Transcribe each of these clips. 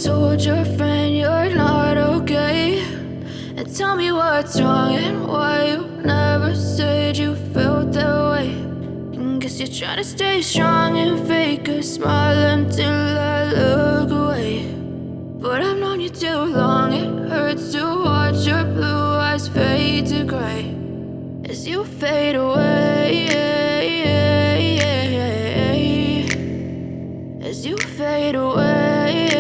told your friend you're not okay, and tell me what's wrong and why you never said you felt that way. And guess you're trying to stay strong and fake a smile until I look away. But I've known you too long, it hurts to watch your blue eyes fade to gray as you fade away, as you fade away.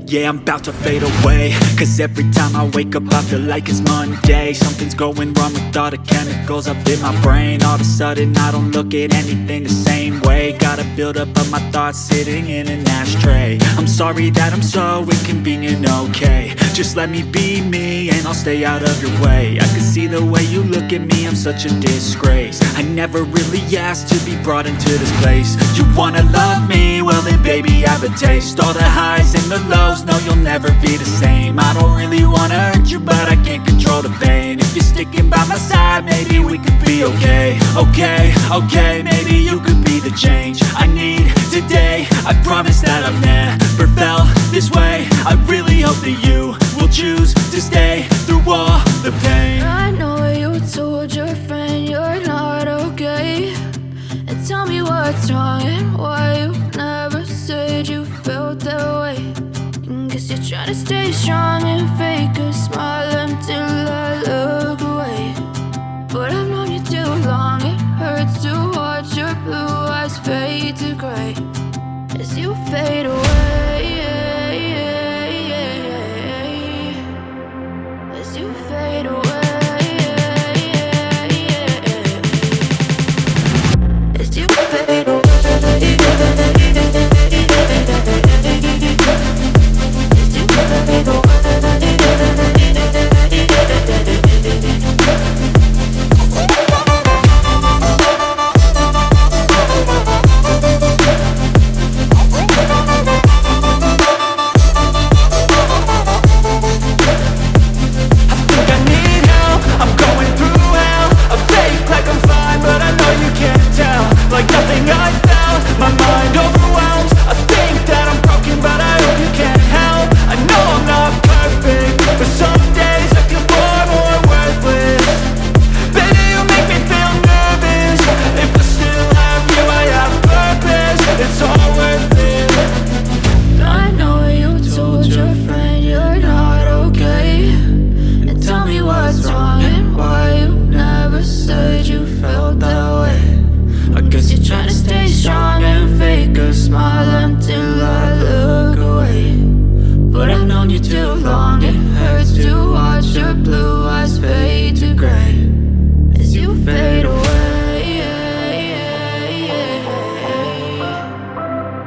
Yeah, I'm about to fade away, cause every time I wake up I feel like it's Monday. Something's going wrong with all the chemicals up in my brain. All of a sudden I don't look at anything the same way. Gotta build up of my thoughts sitting in an ashtray. I'm sorry that I'm so inconvenient, okay. Just let me be me and I'll stay out of your way. I can see the way you look at me, I'm such a disgrace. I never really asked to be brought into this place. You wanna love me? Well then baby I have a taste. All the highs and the lows, no you'll never be the same. I don't really wanna hurt you but I can't control the pain. If you're sticking by my side maybe we could be okay. Okay, maybe you could be the change I need today. I promise that I've never felt this way. I really hope that you will choose to stay through all the pain. I know you told your friend you're not okay, and tell me what's wrong and why you never said you felt that way. And guess you're trying to stay strong and fake a smile until I look away. But I've known you too long, it hurts to watch your blue eyes fade to gray as you fade away.